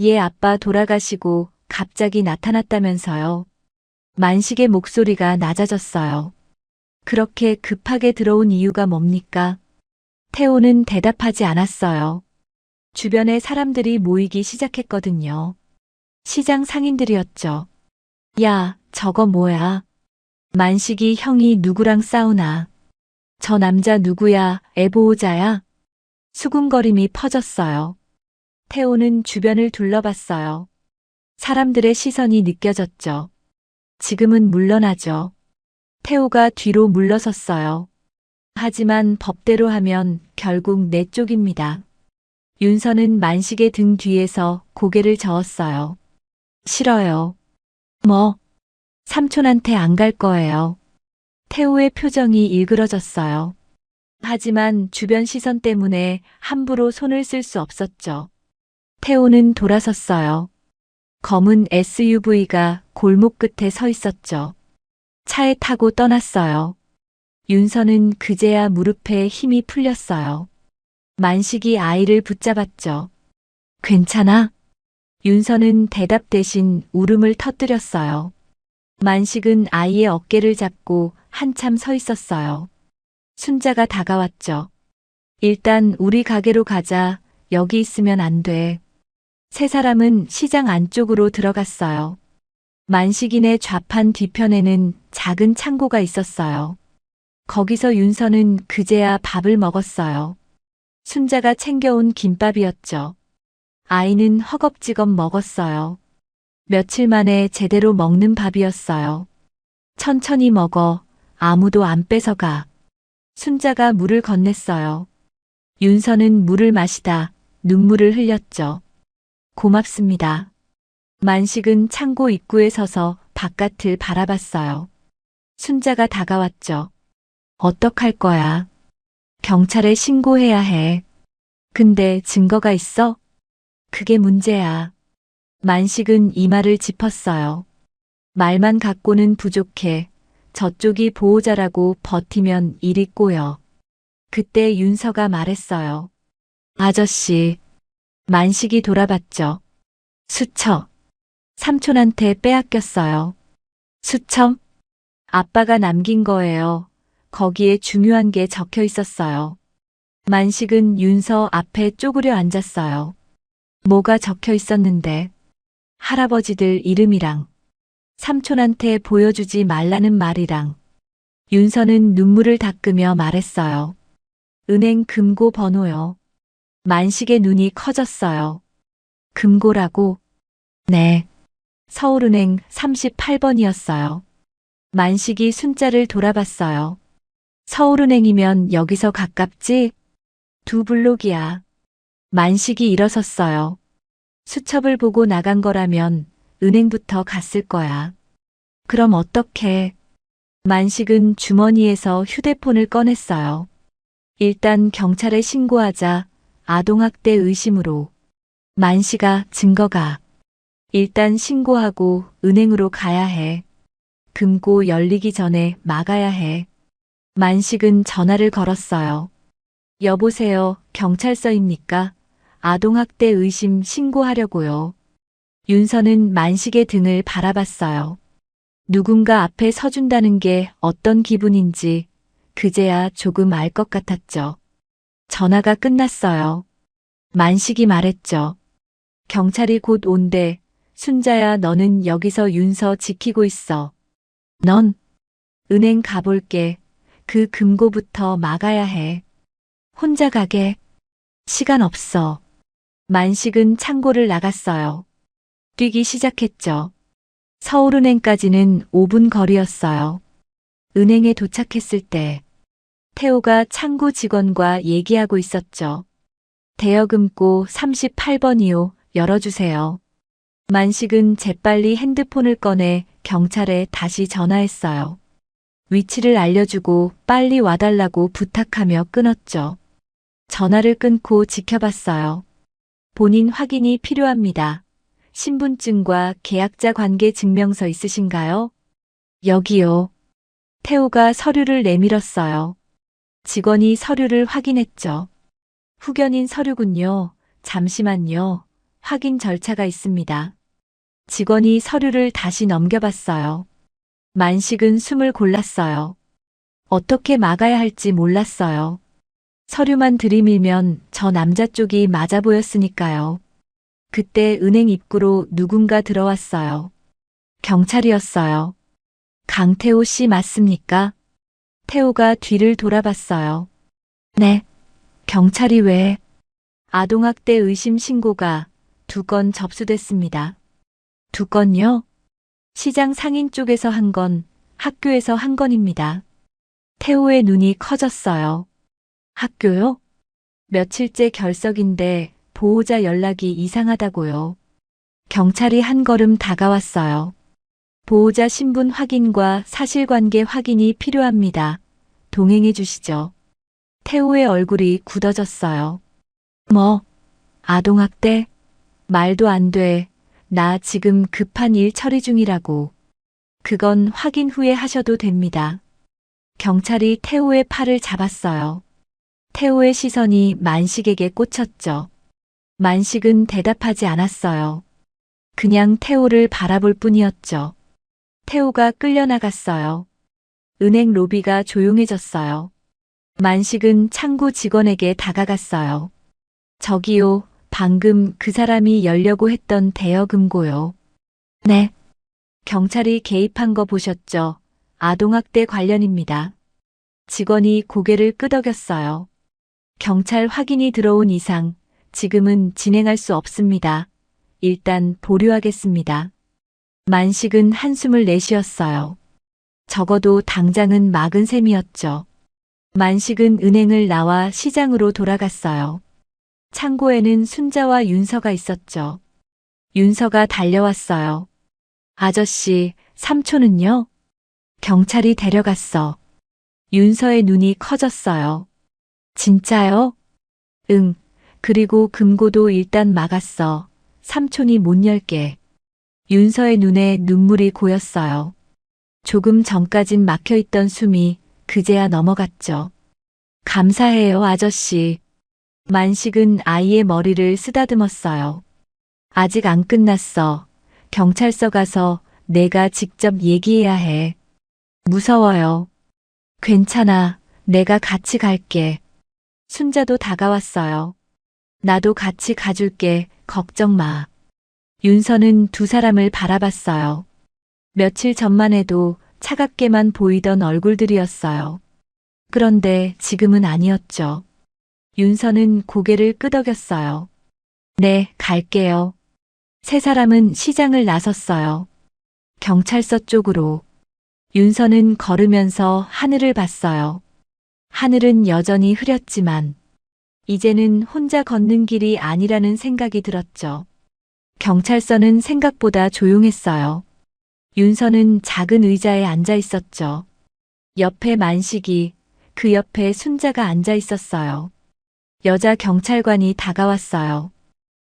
얘 아빠 돌아가시고 갑자기 나타났다면서요. 만식의 목소리가 낮아졌어요. 그렇게 급하게 들어온 이유가 뭡니까? 태호는 대답하지 않았어요. 주변에 사람들이 모이기 시작했거든요. 시장 상인들이었죠. 야, 저거 뭐야? 만식이 형이 누구랑 싸우나? 저 남자 누구야? 애보호자야? 수군거림이 퍼졌어요. 태호는 주변을 둘러봤어요. 사람들의 시선이 느껴졌죠. 지금은 물러나죠. 태호가 뒤로 물러섰어요. 하지만 법대로 하면 결국 내 쪽입니다. 윤서는 만식의 등 뒤에서 고개를 저었어요. 싫어요. 뭐? 삼촌한테 안 갈 거예요. 태호의 표정이 일그러졌어요. 하지만 주변 시선 때문에 함부로 손을 쓸 수 없었죠. 태호는 돌아섰어요. 검은 SUV가 골목 끝에 서 있었죠. 차에 타고 떠났어요. 윤서는 그제야 무릎에 힘이 풀렸어요. 만식이 아이를 붙잡았죠. 괜찮아? 윤서는 대답 대신 울음을 터뜨렸어요. 만식은 아이의 어깨를 잡고 한참 서 있었어요. 순자가 다가왔죠. 일단 우리 가게로 가자. 여기 있으면 안 돼. 세 사람은 시장 안쪽으로 들어갔어요. 만식인의 좌판 뒤편에는 작은 창고가 있었어요. 거기서 윤서는 그제야 밥을 먹었어요. 순자가 챙겨온 김밥이었죠. 아이는 허겁지겁 먹었어요. 며칠 만에 제대로 먹는 밥이었어요. 천천히 먹어. 아무도 안 뺏어가. 순자가 물을 건넸어요. 윤서는 물을 마시다 눈물을 흘렸죠. 고맙습니다. 만식은 창고 입구에 서서 바깥을 바라봤어요. 순자가 다가왔죠. 어떡할 거야? 경찰에 신고해야 해. 근데 증거가 있어? 그게 문제야. 만식은 이마를 짚었어요. 말만 갖고는 부족해. 저쪽이 보호자라고 버티면 일이 꼬여. 그때 윤서가 말했어요. 아저씨. 만식이 돌아봤죠. 수첩. 삼촌한테 빼앗겼어요. 수첩? 아빠가 남긴 거예요. 거기에 중요한 게 적혀 있었어요. 만식은 윤서 앞에 쪼그려 앉았어요. 뭐가 적혀 있었는데? 할아버지들 이름이랑 삼촌한테 보여주지 말라는 말이랑. 윤서는 눈물을 닦으며 말했어요. 은행 금고 번호요. 만식의 눈이 커졌어요. 금고라고? 네. 서울은행 38번이었어요. 만식이 순자를 돌아봤어요. 서울은행이면 여기서 가깝지? 2블록이야. 만식이 일어섰어요. 수첩을 보고 나간 거라면 은행부터 갔을 거야. 그럼 어떡해? 만식은 주머니에서 휴대폰을 꺼냈어요. 일단 경찰에 신고하자. 아동학대 의심으로. 만식아, 증거가. 일단 신고하고 은행으로 가야 해. 금고 열리기 전에 막아야 해. 만식은 전화를 걸었어요. 여보세요, 경찰서입니까? 아동학대 의심 신고하려고요. 윤서는 만식의 등을 바라봤어요. 누군가 앞에 서준다는 게 어떤 기분인지 그제야 조금 알 것 같았죠. 전화가 끝났어요. 만식이 말했죠. 경찰이 곧 온대. 순자야, 너는 여기서 윤서 지키고 있어. 넌 은행 가볼게. 그 금고부터 막아야 해. 혼자 가게. 시간 없어. 만식은 창고를 나갔어요. 뛰기 시작했죠. 서울은행까지는 5분 거리였어요. 은행에 도착했을 때 태호가 창고 직원과 얘기하고 있었죠. 대여금고 38번이요. 열어주세요. 만식은 재빨리 핸드폰을 꺼내 경찰에 다시 전화했어요. 위치를 알려주고 빨리 와달라고 부탁하며 끊었죠. 전화를 끊고 지켜봤어요. 본인 확인이 필요합니다. 신분증과 계약자 관계 증명서 있으신가요? 여기요. 태호가 서류를 내밀었어요. 직원이 서류를 확인했죠. 후견인 서류군요. 잠시만요. 확인 절차가 있습니다. 직원이 서류를 다시 넘겨봤어요. 만식은 숨을 골랐어요. 어떻게 막아야 할지 몰랐어요. 서류만 들이밀면 저 남자 쪽이 맞아 보였으니까요. 그때 은행 입구로 누군가 들어왔어요. 경찰이었어요. 강태호 씨 맞습니까? 태호가 뒤를 돌아봤어요. 네. 경찰이 왜? 아동학대 의심 신고가 2건 접수됐습니다. 2건요? 시장 상인 쪽에서 1건, 학교에서 1건입니다. 태호의 눈이 커졌어요. 학교요? 며칠째 결석인데 보호자 연락이 이상하다고요. 경찰이 한 걸음 다가왔어요. 보호자 신분 확인과 사실관계 확인이 필요합니다. 동행해 주시죠. 태호의 얼굴이 굳어졌어요. 뭐? 아동학대? 말도 안 돼. 나 지금 급한 일 처리 중이라고. 그건 확인 후에 하셔도 됩니다. 경찰이 태호의 팔을 잡았어요. 태호의 시선이 만식에게 꽂혔죠. 만식은 대답하지 않았어요. 그냥 태호를 바라볼 뿐이었죠. 태호가 끌려나갔어요. 은행 로비가 조용해졌어요. 만식은 창구 직원에게 다가갔어요. 저기요, 방금 그 사람이 열려고 했던 대여금고요. 네. 경찰이 개입한 거 보셨죠? 아동학대 관련입니다. 직원이 고개를 끄덕였어요. 경찰 확인이 들어온 이상 지금은 진행할 수 없습니다. 일단 보류하겠습니다. 만식은 한숨을 내쉬었어요. 적어도 당장은 막은 셈이었죠. 만식은 은행을 나와 시장으로 돌아갔어요. 창고에는 순자와 윤서가 있었죠. 윤서가 달려왔어요. 아저씨, 삼촌은요? 경찰이 데려갔어. 윤서의 눈이 커졌어요. 진짜요? 응. 그리고 금고도 일단 막았어. 삼촌이 못 열게. 윤서의 눈에 눈물이 고였어요. 조금 전까진 막혀있던 숨이 그제야 넘어갔죠. 감사해요, 아저씨. 만식은 아이의 머리를 쓰다듬었어요. 아직 안 끝났어. 경찰서 가서 내가 직접 얘기해야 해. 무서워요. 괜찮아. 내가 같이 갈게. 순자도 다가왔어요. 나도 같이 가줄게. 걱정 마. 윤서는 2 사람을 바라봤어요. 며칠 전만 해도 차갑게만 보이던 얼굴들이었어요. 그런데 지금은 아니었죠. 윤서는 고개를 끄덕였어요. 네, 갈게요. 3 사람은 시장을 나섰어요. 경찰서 쪽으로. 윤서는 걸으면서 하늘을 봤어요. 하늘은 여전히 흐렸지만 이제는 혼자 걷는 길이 아니라는 생각이 들었죠. 경찰서는 생각보다 조용했어요. 윤서는 작은 의자에 앉아 있었죠. 옆에 만식이, 그 옆에 순자가 앉아 있었어요. 여자 경찰관이 다가왔어요.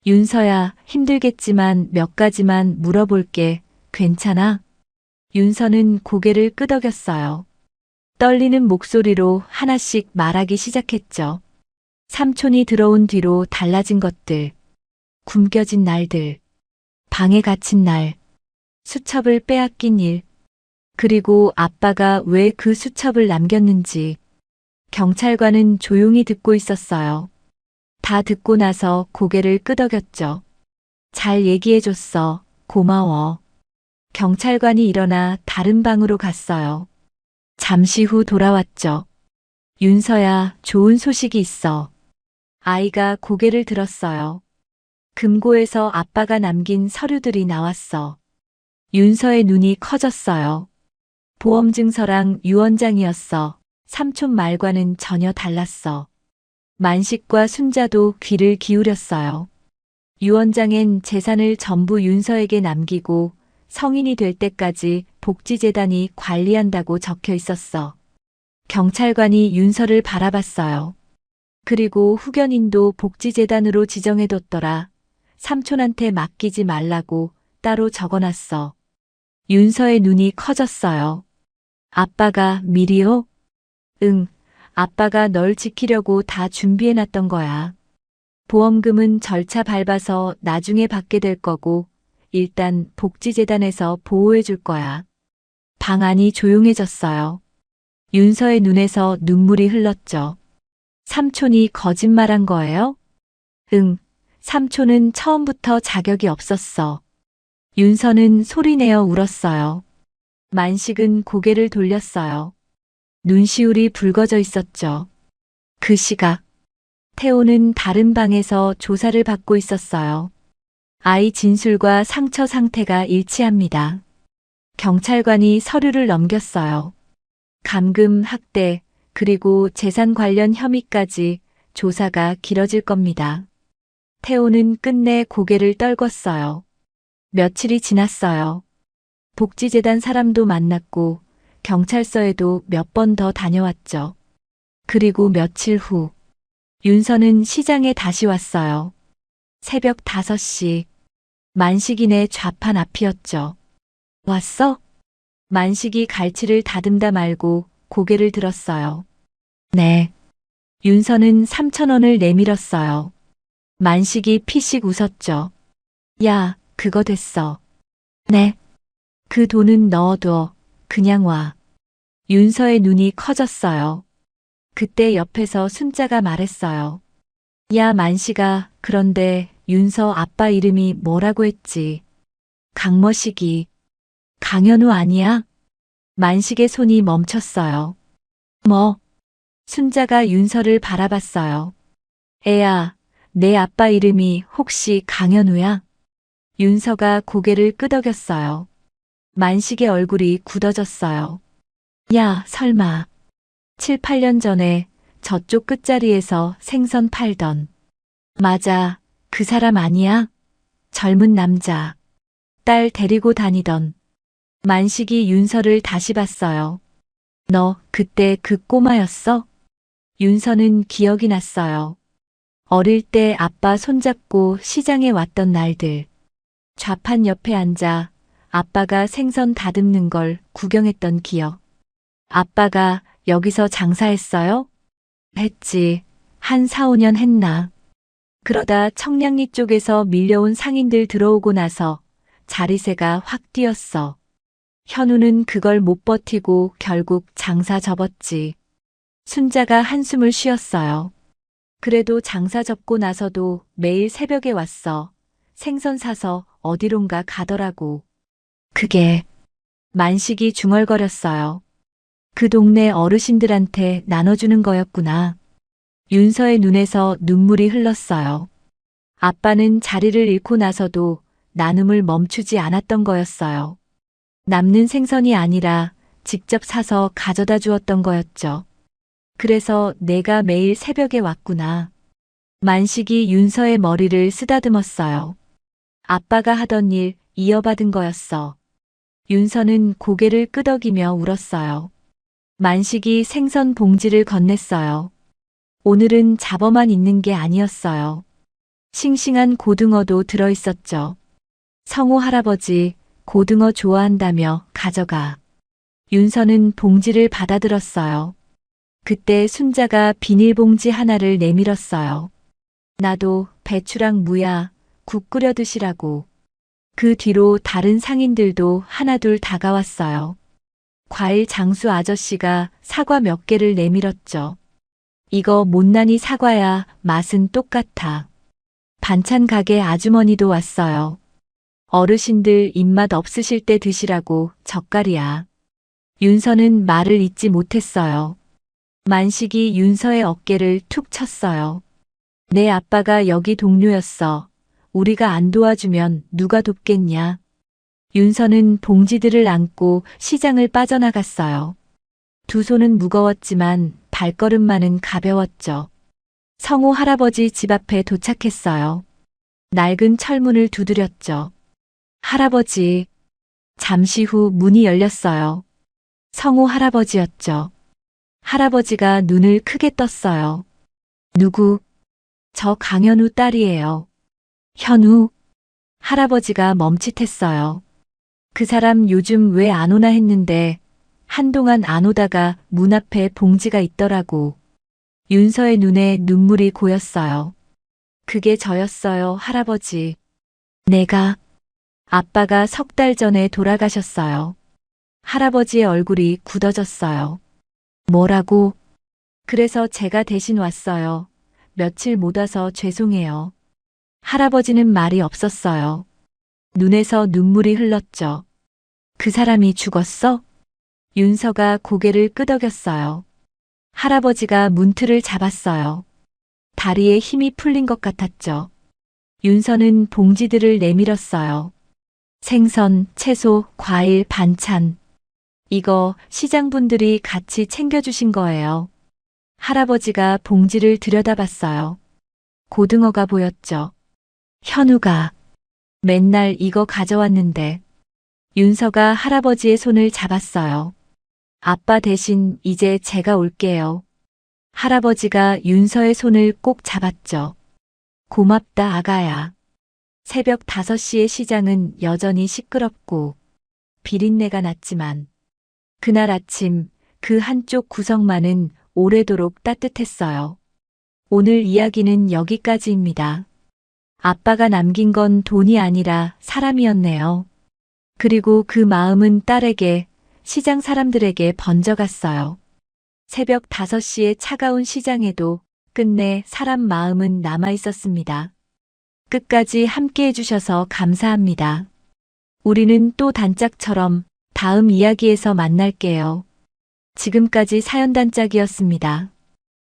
윤서야, 힘들겠지만 몇 가지만 물어볼게. 괜찮아? 윤서는 고개를 끄덕였어요. 떨리는 목소리로 하나씩 말하기 시작했죠. 삼촌이 들어온 뒤로 달라진 것들, 굶겨진 날들, 방에 갇힌 날, 수첩을 빼앗긴 일, 그리고 아빠가 왜 그 수첩을 남겼는지. 경찰관은 조용히 듣고 있었어요. 다 듣고 나서 고개를 끄덕였죠. 잘 얘기해줬어. 고마워. 경찰관이 일어나 다른 방으로 갔어요. 잠시 후 돌아왔죠. 윤서야, 좋은 소식이 있어. 아이가 고개를 들었어요. 금고에서 아빠가 남긴 서류들이 나왔어. 윤서의 눈이 커졌어요. 보험증서랑 유언장이었어. 삼촌 말과는 전혀 달랐어. 만식과 순자도 귀를 기울였어요. 유언장엔 재산을 전부 윤서에게 남기고 성인이 될 때까지 복지재단이 관리한다고 적혀 있었어. 경찰관이 윤서를 바라봤어요. 그리고 후견인도 복지재단으로 지정해뒀더라. 삼촌한테 맡기지 말라고 따로 적어놨어. 윤서의 눈이 커졌어요. 아빠가 미리요? 응, 아빠가 널 지키려고 다 준비해놨던 거야. 보험금은 절차 밟아서 나중에 받게 될 거고 일단 복지재단에서 보호해 줄 거야. 방 안이 조용해졌어요. 윤서의 눈에서 눈물이 흘렀죠. 삼촌이 거짓말한 거예요? 응, 삼촌은 처음부터 자격이 없었어. 윤서는 소리내어 울었어요. 만식은 고개를 돌렸어요. 눈시울이 붉어져 있었죠. 그 시각, 태호는 다른 방에서 조사를 받고 있었어요. 아이 진술과 상처 상태가 일치합니다. 경찰관이 서류를 넘겼어요. 감금, 학대, 그리고 재산 관련 혐의까지 조사가 길어질 겁니다. 태호는 끝내 고개를 떨궜어요. 며칠이 지났어요. 복지재단 사람도 만났고 경찰서에도 몇 번 더 다녀왔죠. 그리고 며칠 후 윤서는 시장에 다시 왔어요. 새벽 5시. 만식이네 좌판 앞이었죠. 왔어? 만식이 갈치를 다듬다 말고 고개를 들었어요. 네. 윤서는 3,000원을 내밀었어요. 만식이 피식 웃었죠. 야, 그거 됐어. 네. 그 돈은 넣어둬. 그냥 와. 윤서의 눈이 커졌어요. 그때 옆에서 순자가 말했어요. 야, 만식아, 그런데 윤서 아빠 이름이 뭐라고 했지? 강머식이. 강현우 아니야? 만식의 손이 멈췄어요. 뭐? 순자가 윤서를 바라봤어요. 애야, 내 아빠 이름이 혹시 강현우야? 윤서가 고개를 끄덕였어요. 만식의 얼굴이 굳어졌어요. 야, 설마. 7, 8년 전에 저쪽 끝자리에서 생선 팔던. 맞아, 그 사람 아니야? 젊은 남자. 딸 데리고 다니던. 만식이 윤서를 다시 봤어요. 너 그때 그 꼬마였어? 윤서는 기억이 났어요. 어릴 때 아빠 손잡고 시장에 왔던 날들. 좌판 옆에 앉아 아빠가 생선 다듬는 걸 구경했던 기억. 아빠가 여기서 장사했어요? 했지. 한 4, 5년 했나. 그러다 청량리 쪽에서 밀려온 상인들 들어오고 나서 자리세가 확 뛰었어. 현우는 그걸 못 버티고 결국 장사 접었지. 순자가 한숨을 쉬었어요. 그래도 장사 접고 나서도 매일 새벽에 왔어. 생선 사서 어디론가 가더라고. 그게 만식이 중얼거렸어요. 그 동네 어르신들한테 나눠주는 거였구나. 윤서의 눈에서 눈물이 흘렀어요. 아빠는 자리를 잃고 나서도 나눔을 멈추지 않았던 거였어요. 남는 생선이 아니라 직접 사서 가져다 주었던 거였죠. 그래서 내가 매일 새벽에 왔구나. 만식이 윤서의 머리를 쓰다듬었어요. 아빠가 하던 일 이어받은 거였어. 윤서는 고개를 끄덕이며 울었어요. 만식이 생선 봉지를 건넸어요. 오늘은 잡어만 있는 게 아니었어요. 싱싱한 고등어도 들어있었죠. 성호 할아버지, 고등어 좋아한다며 가져가. 윤서는 봉지를 받아들었어요. 그때 순자가 비닐봉지 하나를 내밀었어요. 나도 배추랑 무야, 국 끓여 드시라고. 그 뒤로 다른 상인들도 하나둘 다가왔어요. 과일 장수 아저씨가 사과 몇 개를 내밀었죠. 이거 못난이 사과야, 맛은 똑같아. 반찬 가게 아주머니도 왔어요. 어르신들 입맛 없으실 때 드시라고 젓갈이야. 윤서는 말을 잇지 못했어요. 만식이 윤서의 어깨를 툭 쳤어요. 내 아빠가 여기 동료였어. 우리가 안 도와주면 누가 돕겠냐. 윤서는 봉지들을 안고 시장을 빠져나갔어요. 두 손은 무거웠지만 발걸음만은 가벼웠죠. 성호 할아버지 집 앞에 도착했어요. 낡은 철문을 두드렸죠. 할아버지. 잠시 후 문이 열렸어요. 성호 할아버지였죠. 할아버지가 눈을 크게 떴어요. 누구? 저 강현우 딸이에요. 현우? 할아버지가 멈칫했어요. 그 사람 요즘 왜 안 오나 했는데 한동안 안 오다가 문 앞에 봉지가 있더라고. 윤서의 눈에 눈물이 고였어요. 그게 저였어요, 할아버지. 내가 아빠가 3달 전에 돌아가셨어요. 할아버지의 얼굴이 굳어졌어요. 뭐라고? 그래서 제가 대신 왔어요. 며칠 못 와서 죄송해요. 할아버지는 말이 없었어요. 눈에서 눈물이 흘렀죠. 그 사람이 죽었어? 윤서가 고개를 끄덕였어요. 할아버지가 문틀을 잡았어요. 다리에 힘이 풀린 것 같았죠. 윤서는 봉지들을 내밀었어요. 생선, 채소, 과일, 반찬. 이거 시장분들이 같이 챙겨주신 거예요. 할아버지가 봉지를 들여다봤어요. 고등어가 보였죠. 현우가 맨날 이거 가져왔는데. 윤서가 할아버지의 손을 잡았어요. 아빠 대신 이제 제가 올게요. 할아버지가 윤서의 손을 꼭 잡았죠. 고맙다, 아가야. 새벽 5시의 시장은 여전히 시끄럽고 비린내가 났지만 그날 아침 그 한쪽 구석만은 오래도록 따뜻했어요. 오늘 이야기는 여기까지입니다. 아빠가 남긴 건 돈이 아니라 사람이었네요. 그리고 그 마음은 딸에게, 시장 사람들에게 번져갔어요. 새벽 5시의 차가운 시장에도 끝내 사람 마음은 남아 있었습니다. 끝까지 함께 해주셔서 감사합니다. 우리는 또 단짝처럼 다음 이야기에서 만날게요. 지금까지 사연단짝이었습니다.